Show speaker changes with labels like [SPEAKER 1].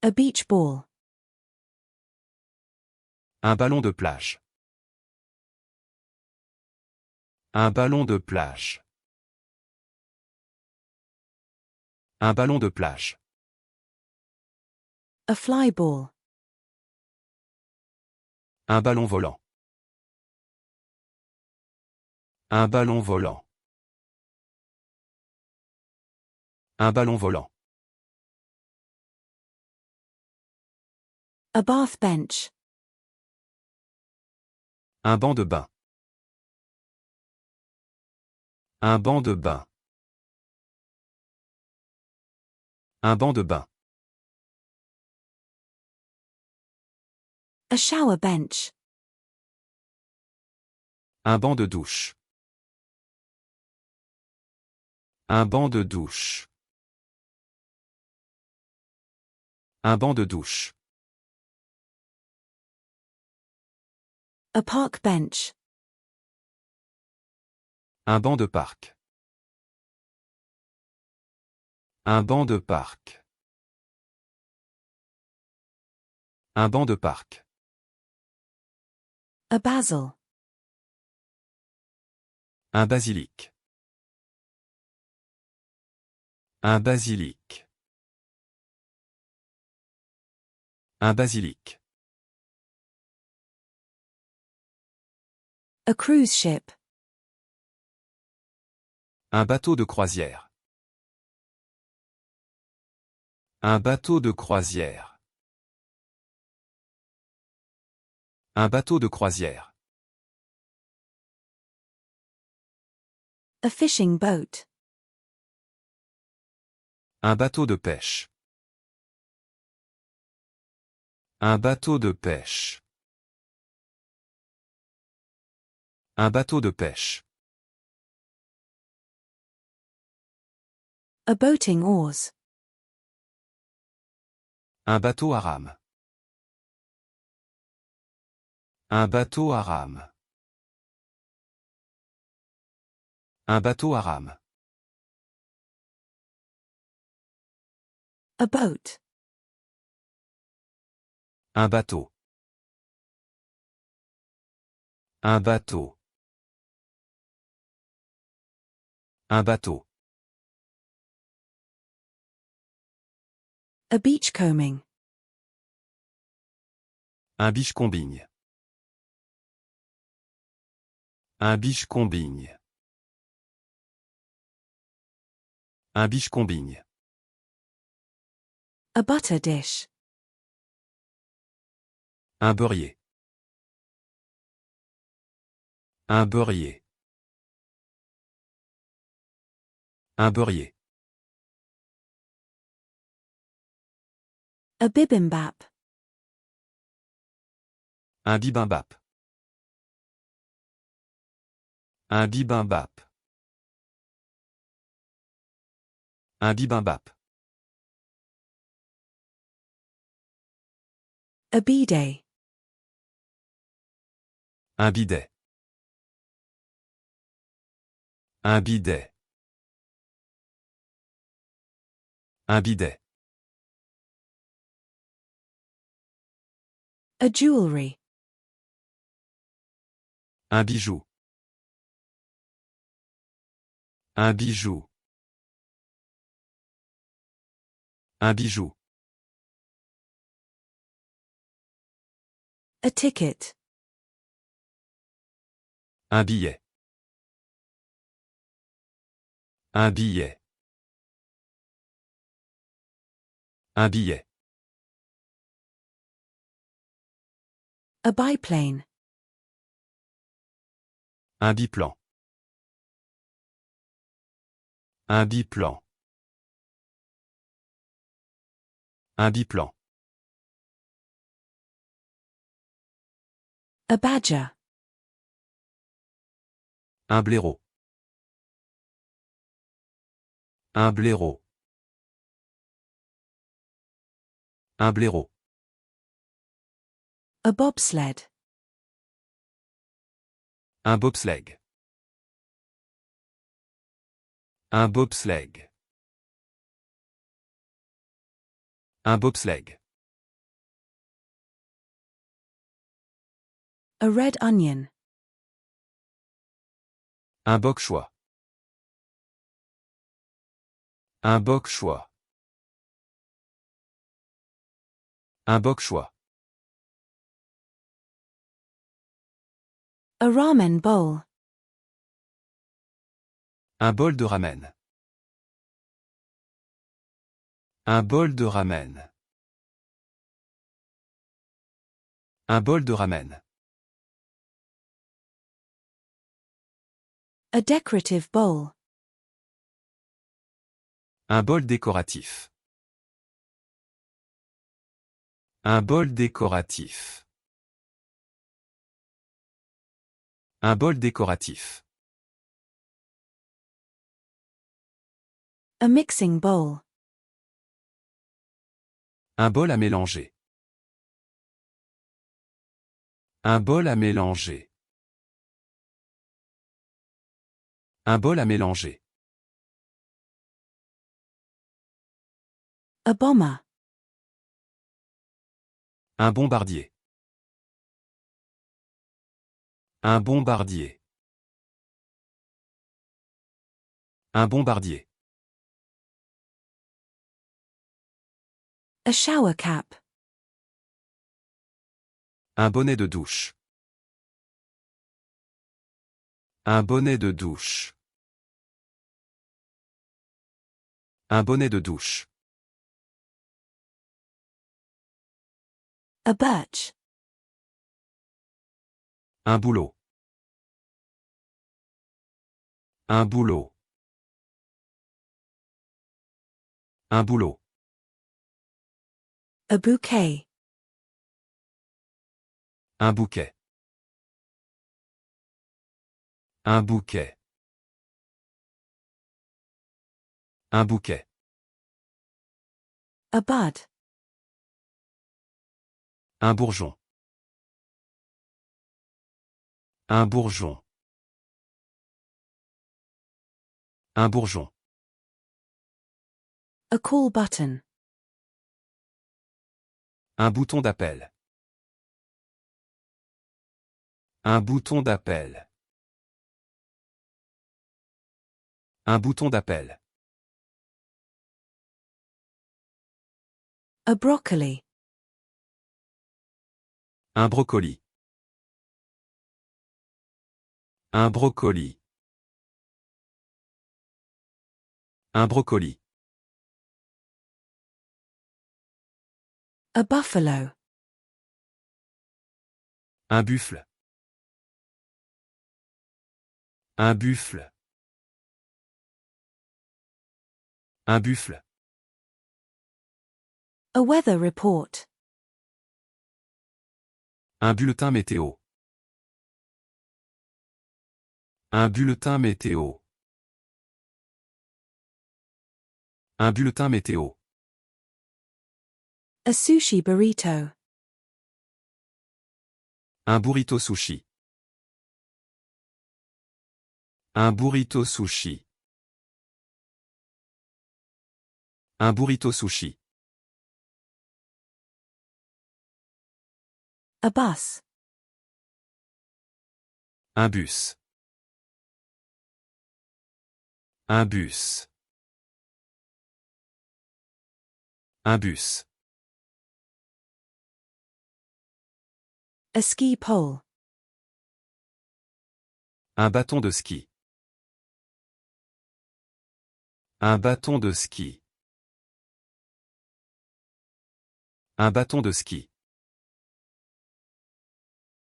[SPEAKER 1] A beach ball.
[SPEAKER 2] Un ballon de plage. Un ballon de plage. Un ballon de plage.
[SPEAKER 1] A fly ball.
[SPEAKER 2] Un ballon volant. Un ballon volant. Un ballon volant.
[SPEAKER 1] A bath bench.
[SPEAKER 2] Un banc de bain. Un banc de bain. Un banc de bain.
[SPEAKER 1] A shower bench.
[SPEAKER 2] Un banc de douche. Un banc de douche. Un banc de douche.
[SPEAKER 1] A park bench.
[SPEAKER 2] Un banc de parc. Un banc de parc. Un banc de parc.
[SPEAKER 1] A basil.
[SPEAKER 2] Un basilic. Un basilic. Un basilic.
[SPEAKER 1] A cruise ship.
[SPEAKER 2] Un bateau de croisière. Un bateau de croisière. Un bateau de croisière.
[SPEAKER 1] A fishing boat.
[SPEAKER 2] Un bateau de pêche. Un bateau de pêche. Un bateau de pêche.
[SPEAKER 1] A boating oars.
[SPEAKER 2] Un bateau à rame. Un bateau à rame. Un bateau à rame.
[SPEAKER 1] A boat.
[SPEAKER 2] Un bateau. Un bateau. Un bateau.
[SPEAKER 1] A beachcombing.
[SPEAKER 2] Un biche-combigne. Un biche-combigne. Un biche-combigne.
[SPEAKER 1] A butter dish.
[SPEAKER 2] Un beurrier. Un beurrier. Un beurrier.
[SPEAKER 1] A bibimbap.
[SPEAKER 2] Un bibimbap. Un bibimbap. Un bibimbap.
[SPEAKER 1] A bidet.
[SPEAKER 2] Un bidet. Un bidet. Un bidet.
[SPEAKER 1] A jewelry.
[SPEAKER 2] Un bijou. Un bijou. Un bijou.
[SPEAKER 1] A ticket.
[SPEAKER 2] Un billet. Un billet. Un billet.
[SPEAKER 1] A biplane.
[SPEAKER 2] Un biplan. Un biplan. Un biplan.
[SPEAKER 1] A badger.
[SPEAKER 2] Un blaireau. Un blaireau. Un blaireau.
[SPEAKER 1] A bobsled.
[SPEAKER 2] Un bobsleigh. Un bobsleigh. Un bobsleigh.
[SPEAKER 1] A red onion.
[SPEAKER 2] Un bok choy. Un bok choy. Un bok choy.
[SPEAKER 1] A ramen bowl.
[SPEAKER 2] Un bol de ramen. Un bol de ramen. Un bol de ramen.
[SPEAKER 1] A decorative bowl.
[SPEAKER 2] Un bol décoratif. Un bol décoratif. Un bol décoratif.
[SPEAKER 1] A mixing bowl.
[SPEAKER 2] Un bol à mélanger. Un bol à mélanger. Un bol à mélanger.
[SPEAKER 1] A bomber.
[SPEAKER 2] Un bombardier. Un bombardier. Un bombardier.
[SPEAKER 1] A shower cap.
[SPEAKER 2] Un bonnet de douche. Un bonnet de douche. Un bonnet de douche.
[SPEAKER 1] A birch.
[SPEAKER 2] Un boulot. Un boulot. Un boulot.
[SPEAKER 1] A bouquet.
[SPEAKER 2] Un bouquet. Un bouquet. Un bouquet.
[SPEAKER 1] A bud.
[SPEAKER 2] Un bourgeon. Un bourgeon. Un bourgeon.
[SPEAKER 1] A call button.
[SPEAKER 2] Un bouton d'appel. Un bouton d'appel. Un bouton d'appel.
[SPEAKER 1] A broccoli.
[SPEAKER 2] Un brocoli. Un brocoli. Un brocoli.
[SPEAKER 1] A buffalo.
[SPEAKER 2] Un buffle. Un buffle. Un buffle.
[SPEAKER 1] A weather report.
[SPEAKER 2] Un bulletin météo. Un bulletin météo. Un bulletin météo.
[SPEAKER 1] A sushi burrito.
[SPEAKER 2] Un burrito sushi. Un burrito sushi. Un burrito sushi.
[SPEAKER 1] A bus.
[SPEAKER 2] Un bus. Un bus. Un bus.
[SPEAKER 1] A ski pole.
[SPEAKER 2] Un bâton de ski. Un bâton de ski. Un bâton de ski.